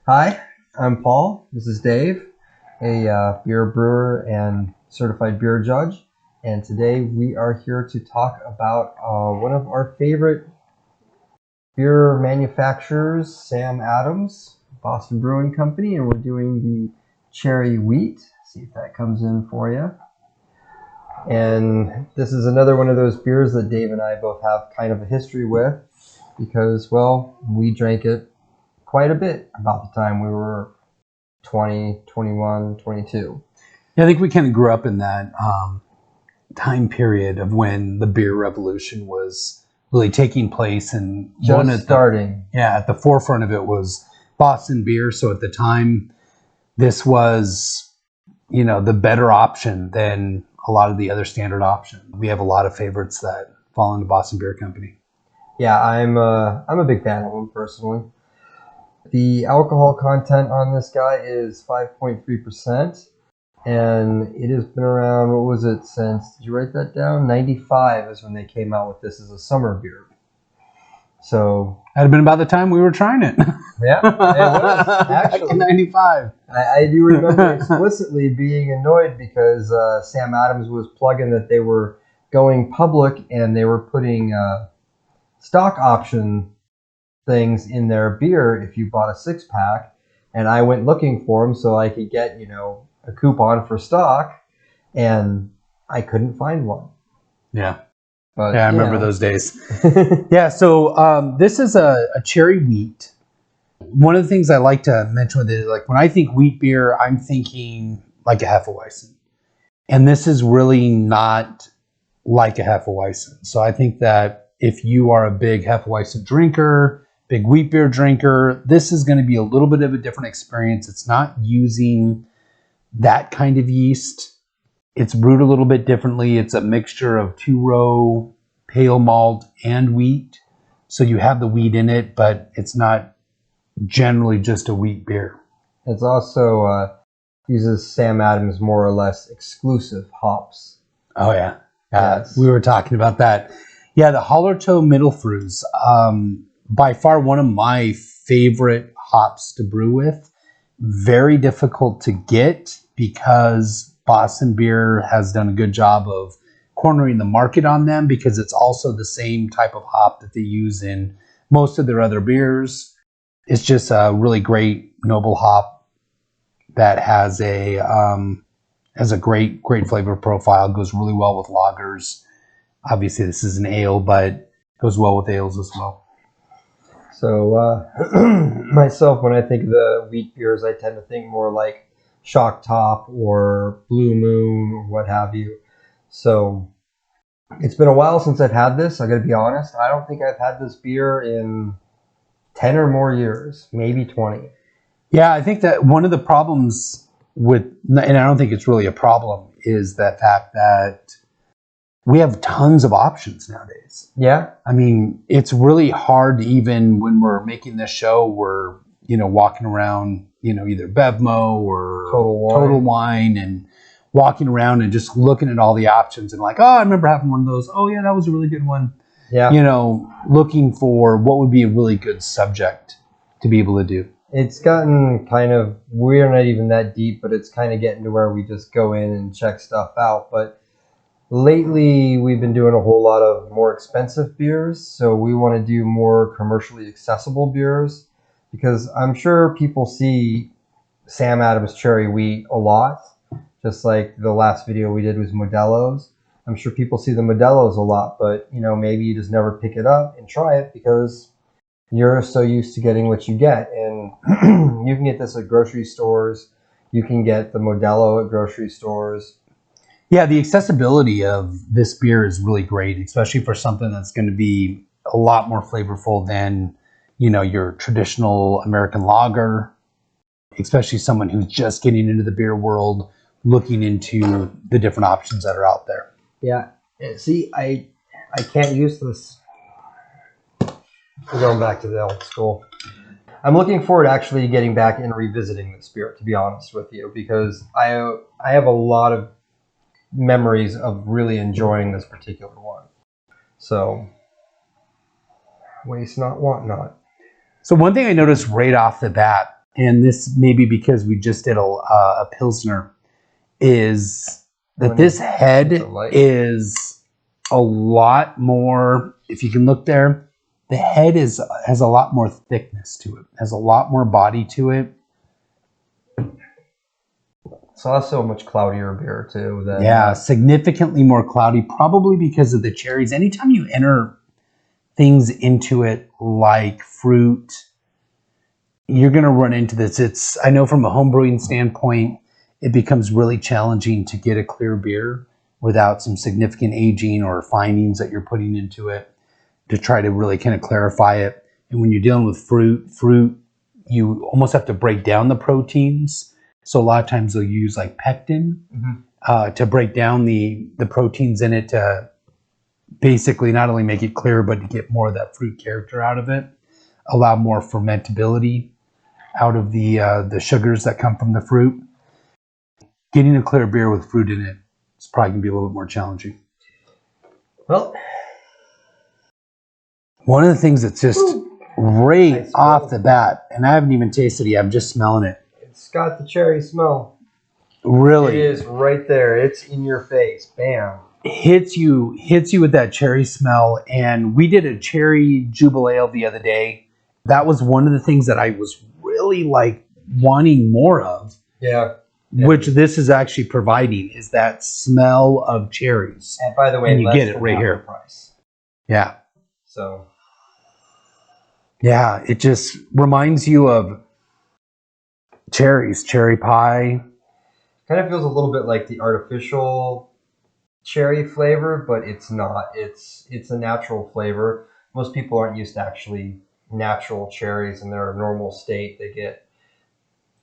Hi, I'm Paul. This is Dave, a beer brewer and certified beer judge. And today we are here to talk about one of our favorite beer manufacturers, Sam Adams, Boston Brewing Company. And we're doing the Cherry Wheat. See if that comes in for you. And this is another one of those beers that Dave and I both have kind of a history with because, well, we drank it quite a bit about the time we were 20, 21, 22. Yeah, I think we kind of grew up in that time period of when the beer revolution was really taking place, and starting. At the forefront of it was Boston beer. So at the time, this was, the better option than a lot of the other standard options. We have a lot of favorites that fall into Boston Beer Company. Yeah, I'm a big fan of them personally. The alcohol content on this guy is 5.3%, and it has been around, what was it, since, did you write that down? 95 is when they came out with this as a summer beer. So that'd have been about the time we were trying it. Yeah, it was, actually. Back in 95. I do remember explicitly being annoyed because Sam Adams was plugging that they were going public and they were putting stock option things in their beer if you bought a 6-pack, and I went looking for them so I could get a coupon for stock, and I couldn't find one. Yeah, but I remember those days. Yeah, so this is a cherry wheat. One of the things I like to mention with it is, like, when I think wheat beer, I'm thinking like a Hefeweizen, and this is really not like a Hefeweizen. So I think that if you are a big Hefeweizen drinker, big wheat beer drinker, this is going to be a little bit of a different experience. It's not using that kind of yeast. It's brewed a little bit differently. It's a mixture of 2-row pale malt and wheat. So you have the wheat in it, but it's not generally just a wheat beer. It's also uses Sam Adams more or less exclusive hops. Oh, yeah. Yes. We were talking about that. Yeah, the Hallertau Mittelfrüh, by far one of my favorite hops to brew with. Very difficult to get because Boston Beer has done a good job of cornering the market on them, because it's also the same type of hop that they use in most of their other beers. It's just a really great noble hop that has a great flavor profile. Goes really well with lagers. Obviously, this is an ale, but goes well with ales as well. So myself, when I think of the wheat beers, I tend to think more like Shock Top or Blue Moon or what have you. So it's been a while since I've had this. I got to be honest. I don't think I've had this beer in 10 or more years, maybe 20. Yeah, I think that one of the problems with, and I don't think it's really a problem, is the fact that we have tons of options nowadays. Yeah. I mean, it's really hard, even when we're making this show, we're, walking around, either Bevmo or Total Wine, and walking around and just looking at all the options and like, oh, I remember having one of those. Oh, yeah, that was a really good one. Yeah. Looking for what would be a really good subject to be able to do. It's gotten kind of, we're not even that deep, but it's kind of getting to where we just go in and check stuff out. But lately, we've been doing a whole lot of more expensive beers, so we want to do more commercially accessible beers, because I'm sure people see Sam Adams Cherry Wheat a lot, just like the last video we did was Modelo's. I'm sure people see the Modelo's a lot, but maybe you just never pick it up and try it because you're so used to getting what you get. And you can get this at grocery stores. You can get the Modelo at grocery stores. Yeah, the accessibility of this beer is really great, especially for something that's going to be a lot more flavorful than, your traditional American lager, especially someone who's just getting into the beer world, looking into the different options that are out there. Yeah. See, I can't use this. We're going back to the old school. I'm looking forward to actually getting back and revisiting this beer, to be honest with you, because I have a lot of memories of really enjoying this particular one. So, waste not, want not. So one thing I noticed right off the bat and this may be because we just did a Pilsner, is that this head is a lot more, if you can look there, the head has a lot more thickness to it, has a lot more body to it. It's also a much cloudier beer too. Significantly more cloudy, probably because of the cherries. Anytime you enter things into it like fruit, you're going to run into this. I know from a home brewing standpoint, it becomes really challenging to get a clear beer without some significant aging or findings that you're putting into it to try to really kind of clarify it. And when you're dealing with fruit, you almost have to break down the proteins. So a lot of times they'll use like pectin to break down the proteins in it to basically not only make it clearer, but to get more of that fruit character out of it, allow more fermentability out of the sugars that come from the fruit. Getting a clear beer with fruit in it is probably going to be a little bit more challenging. Well, one of the things that's just right off the bat, and I haven't even tasted it yet, I'm just smelling it. It's got the cherry smell. Really? It is right there. It's in your face. Bam. Hits you with that cherry smell. And we did a cherry jubilee the other day. That was one of the things that I was really like wanting more of. Yeah. Which this is actually providing, is that smell of cherries. And by the way, and you get it right here. Price. Yeah. So. Yeah, it just reminds you of cherries, cherry pie. Kind of feels a little bit like the artificial cherry flavor, but it's not. It's a natural flavor. Most people aren't used to actually natural cherries in their normal state. They get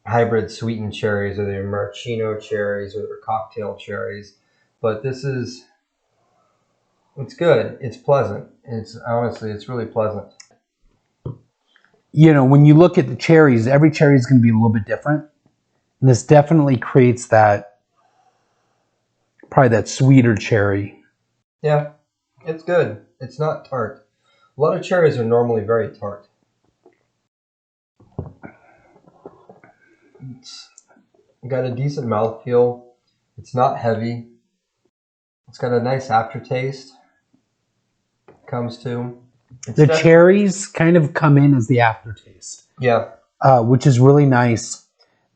hybrid sweetened cherries, or their maraschino cherries, or their cocktail cherries. But it's good. It's pleasant. It's really pleasant. You know, when you look at the cherries, every cherry is going to be a little bit different. And this definitely creates probably that sweeter cherry. Yeah, it's good. It's not tart. A lot of cherries are normally very tart. It's got a decent mouthfeel. It's not heavy. It's got a nice aftertaste. Comes to. The cherries kind of come in as the aftertaste. Yeah. Which is really nice.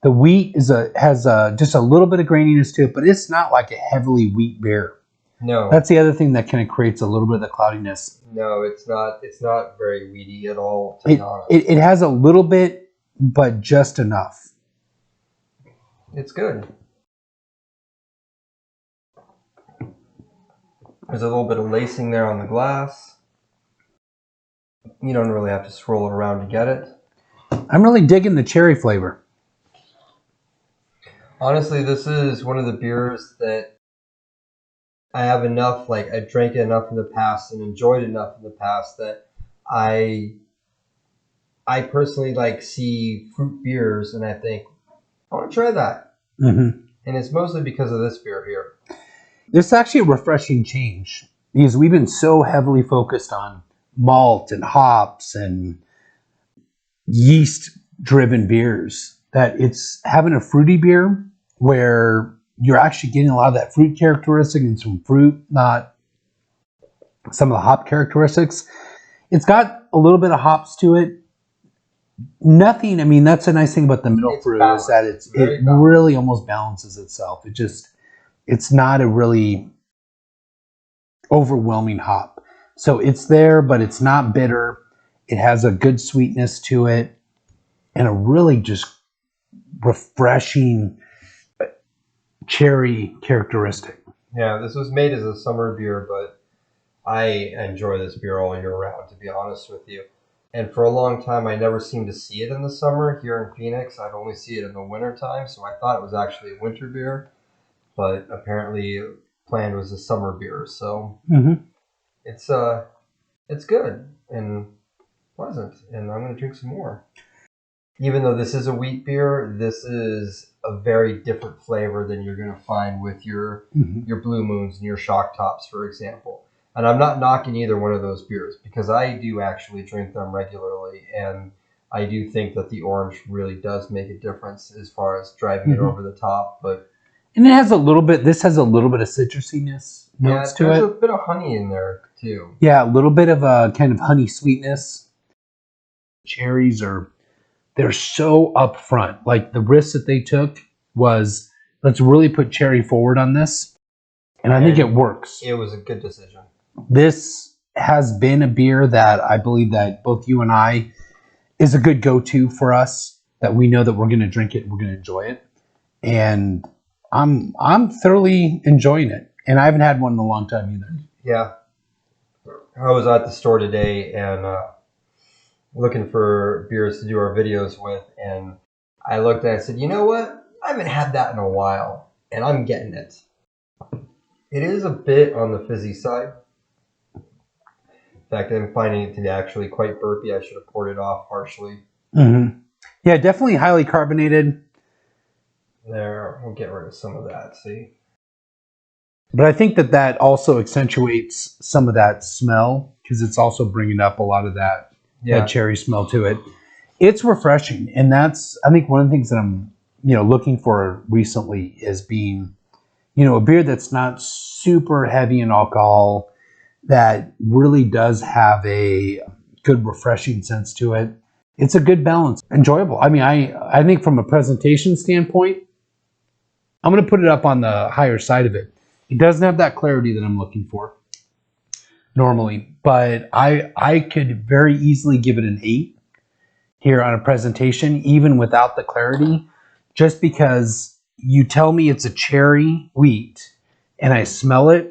The wheat has just a little bit of graininess to it, but it's not like a heavily wheat beer. No. That's the other thing that kind of creates a little bit of the cloudiness. No, it's not. It's not very wheaty at all, to be honest. It has a little bit, but just enough. It's good. There's a little bit of lacing there on the glass. You don't really have to swirl it around to get it. I'm really digging the cherry flavor. Honestly, this is one of the beers that I have enough, like I drank it enough in the past and enjoyed enough in the past that I personally like see fruit beers and I think, I want to try that. Mm-hmm. And it's mostly because of this beer here. This is actually a refreshing change because we've been so heavily focused on malt and hops and yeast-driven beers that it's having a fruity beer where you're actually getting a lot of that fruit characteristic and some fruit, not some of the hop characteristics. It's got a little bit of hops to it. Nothing, I mean, that's a nice thing about the middle fruit is that it really almost balances itself. It's not a really overwhelming hop. So it's there, but it's not bitter. It has a good sweetness to it and a really just refreshing cherry characteristic. Yeah, this was made as a summer beer, but I enjoy this beer all year round, to be honest with you. And for a long time, I never seemed to see it in the summer here in Phoenix. I'd only see it in the winter time, so I thought it was actually a winter beer. But apparently, planned was a summer beer. So it's good and pleasant, and I'm going to drink some more. Even though this is a wheat beer, this is a very different flavor than you're going to find with your Blue Moons and your Shock Tops, for example. And I'm not knocking either one of those beers because I do actually drink them regularly, and I do think that the orange really does make a difference as far as driving it over the top. But and it has a little bit. This has a little bit of citrusiness notes to there's it. a bit of honey in there too. Yeah, a little bit of a kind of honey sweetness. Cherries they're so upfront. Like the risk that they took was, let's really put cherry forward on this, and I think it works. It was a good decision. This has been a beer that I believe that both you and I is a good go-to for us. That we know that we're going to drink it, and we're going to enjoy it, and I'm thoroughly enjoying it. And I haven't had one in a long time either. Yeah, I was at the store today and looking for beers to do our videos with, and I looked at it and said, you know what? I haven't had that in a while, and I'm getting it. It is a bit on the fizzy side. In fact, I'm finding it to be actually quite burpy. I should have poured it off partially. Mm-hmm. Yeah, definitely highly carbonated. There, we'll get rid of some of that, see? But I think that also accentuates some of that smell because it's also bringing up a lot of that cherry smell to it. It's refreshing, and that's, I think, one of the things that I'm looking for recently is being a beer that's not super heavy in alcohol, that really does have a good refreshing sense to it. It's a good balance, enjoyable. I mean, I think from a presentation standpoint, I'm going to put it up on the higher side of it. It doesn't have that clarity that I'm looking for normally, but I could very easily give it an 8 here on a presentation, even without the clarity, just because you tell me it's a cherry wheat and I smell it,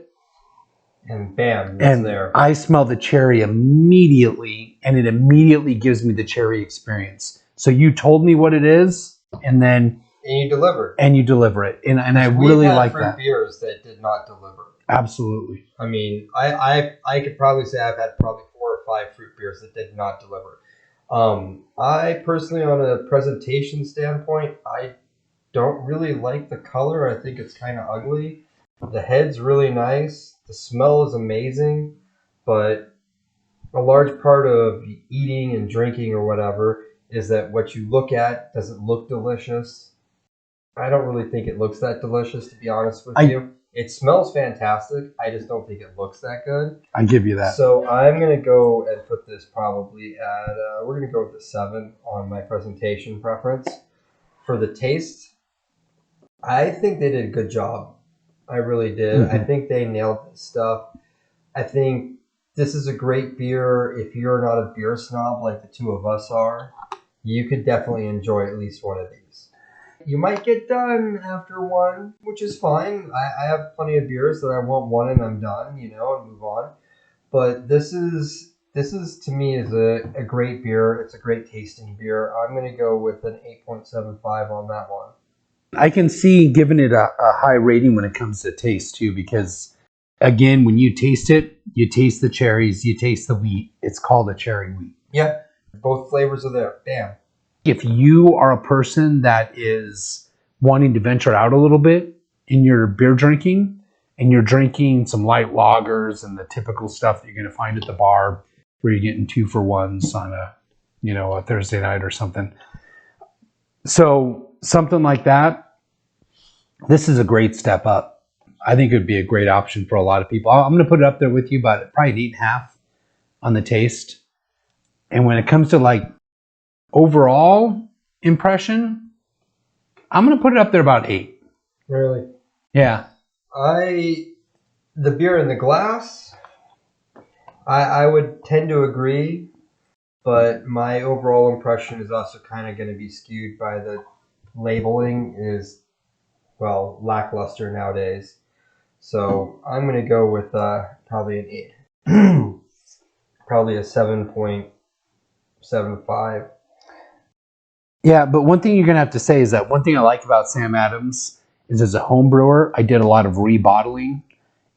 and bam, it's and there. I smell the cherry immediately, and it immediately gives me the cherry experience. So you told me what it is, and you delivered. And you deliver it. And I really like that. Beers that did not deliver. Absolutely. I mean, I could probably say I've had probably 4 or 5 fruit beers that did not deliver. I personally, on a presentation standpoint, I don't really like the color. I think it's kind of ugly. The head's really nice. The smell is amazing. But a large part of eating and drinking or whatever is that what you look at doesn't look delicious. I don't really think it looks that delicious, to be honest with you. It smells fantastic. I just don't think it looks that good. I give you that. So I'm going to go and put this probably at, we're going to go with a 7 on my presentation preference. For the taste, I think they did a good job. I really did. Mm-hmm. I think they nailed this stuff. I think this is a great beer. If you're not a beer snob like the two of us are, you could definitely enjoy at least one of these. You might get done after one, which is fine. I have plenty of beers that I want one and I'm done, and move on. But this is to me is a great beer. It's a great tasting beer. I'm going to go with an 8.75 on that one. I can see giving it a high rating when it comes to taste too, because again, when you taste it, you taste the cherries, you taste the wheat. It's called a cherry wheat. Yeah, both flavors are there. Bam. If you are a person that is wanting to venture out a little bit in your beer drinking, and you're drinking some light lagers and the typical stuff that you're going to find at the bar where you're getting 2-for-1s on a Thursday night or something. So something like that, this is a great step up. I think it would be a great option for a lot of people. I'm going to put it up there with you, but probably an 8.5 on the taste. And when it comes to like overall impression, I'm going to put it up there about 8. Really? Yeah. The beer in the glass, I would tend to agree, but my overall impression is also kind of going to be skewed by the labeling is, well, lackluster nowadays. So I'm going to go with probably an 8. Probably a 7.75. Yeah, but one thing you're going to have to say is that one thing I like about Sam Adams is as a home brewer, I did a lot of rebottling,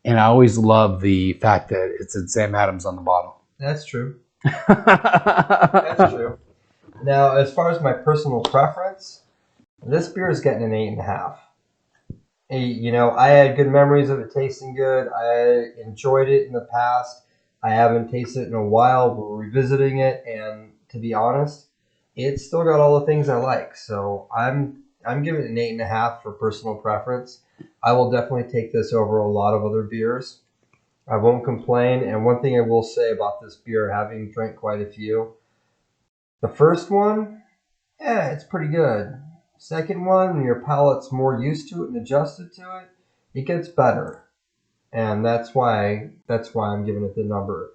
and I always love the fact that it's in Sam Adams on the bottle. That's true. That's true. Now, as far as my personal preference, this beer is getting an 8.5. I had good memories of it tasting good. I enjoyed it in the past. I haven't tasted it in a while. We're revisiting it, and to be honest, it's still got all the things I like. So I'm giving it an 8.5 for personal preference. I will definitely take this over a lot of other beers. I won't complain. And one thing I will say about this beer, having drank quite a few, the first one, yeah, it's pretty good. Second one, when your palate's more used to it and adjusted to it, it gets better. And that's why I'm giving it the number.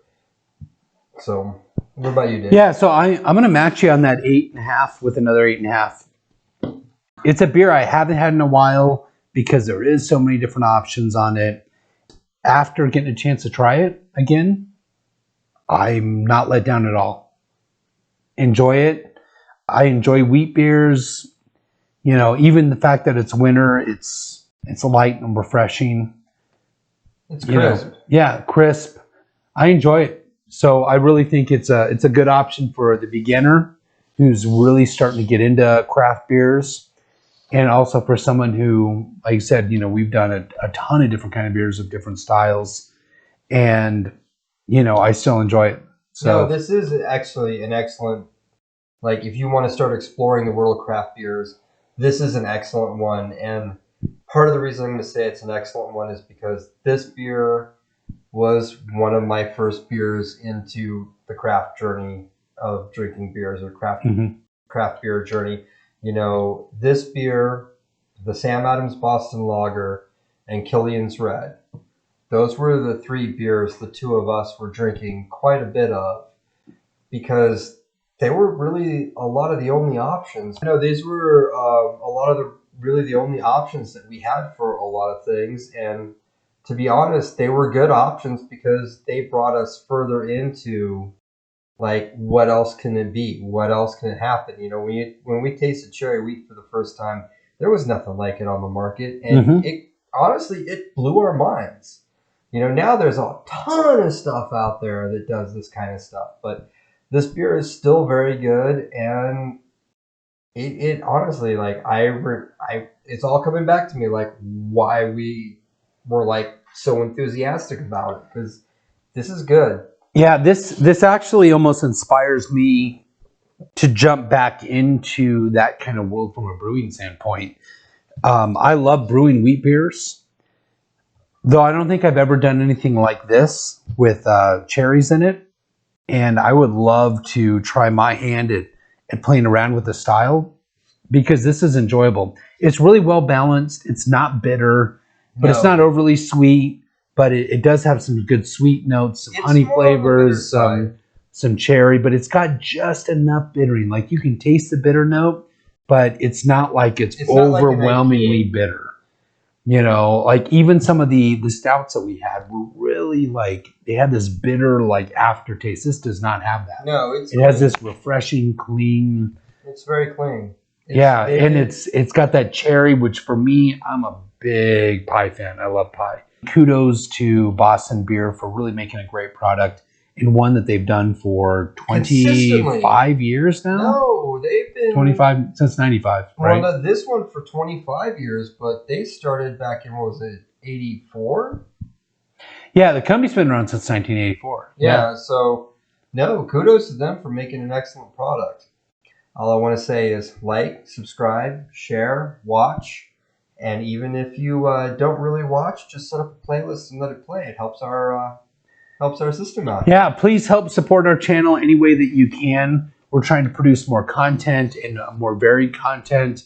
So, what about you, Dave? Yeah, so I'm going to match you on that 8.5 with another 8.5. It's a beer I haven't had in a while because there is so many different options on it. After getting a chance to try it again, I'm not let down at all. Enjoy it. I enjoy wheat beers. You know, even the fact that it's winter, it's light and refreshing. It's You crisp. know, yeah, crisp. I enjoy it. So I really think it's a good option for the beginner who's really starting to get into craft beers, and also for someone who, like you said, you know, we've done a ton of different kind of beers of different styles, and you know, I still enjoy it. No, So this is actually an excellent, like, if you want to start exploring the world of craft beers, this is an excellent one. And part of the reason I'm going to say it's an excellent one is because this beer was one of my first beers into the craft journey of drinking beers, or craft beer journey. You know, this beer, the Sam Adams Boston Lager, and Killian's Red. Those were the three beers the two of us were drinking quite a bit of, because they were really a lot of the only options. You know, these were a lot of the only options that we had for a lot of things. And to be honest, they were good options because they brought us further into, like, what else can it be? What else can it happen? You know, when we tasted cherry wheat for the first time, there was nothing like it on the market, and it honestly, it blew our minds. You know, now there's a ton of stuff out there that does this kind of stuff, but this beer is still very good, and it honestly, like, it's all coming back to me, like, why we were, like, so enthusiastic about it, because this is good. yeah, this actually almost inspires me to jump back into that kind of world from a brewing standpoint. I love brewing wheat beers, though I don't think I've ever done anything like this with cherries in it. And I would love to try my hand at playing around with the style, because this is enjoyable. It's really well balanced. It's not bitter, but it's No. not overly sweet. But it does have some good sweet notes, some It's honey more on the bitter flavors, side. some cherry. But it's got just enough bittering. Like, you can taste the bitter note, but it's not like it's It's not like an overwhelmingly IPA. bitter. You know, like even some of the stouts that we had were really, like, they had this bitter, like, aftertaste. This does not have that. No, it's It has clean. this refreshing, clean. It's very clean. Yeah, and it's got that cherry, which for me, I'm a big pie fan. I love pie. Kudos to Boston Beer for really making a great product, and one that they've done for 25 years now. No, they've been 25 since 95, right? Well, this one for 25 years, but they started back in, what was it, 84? Yeah, the company's been around since 1984. Yeah, so no, kudos to them for making an excellent product. All I want to say is like, subscribe, share, watch, and even if you don't really watch, just set up a playlist and let it play. It helps our system out. Yeah, please help support our channel any way that you can. We're trying to produce more content and more varied content,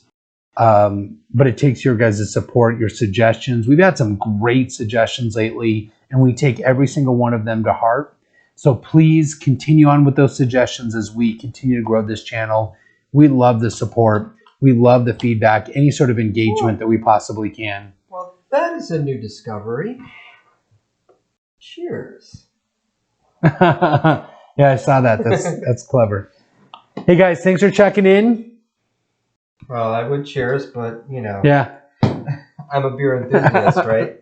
but it takes your guys' support, your suggestions. We've had some great suggestions lately, and we take every single one of them to heart. So please continue on with those suggestions as we continue to grow this channel. We love the support. We love the feedback, any sort of engagement that we possibly can. Well, that is a new discovery. Cheers. Yeah, I saw that. That's clever. Hey guys, thanks for checking in. Well, I would cheers, but, you know. Yeah. I'm a beer enthusiast, right?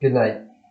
Good night.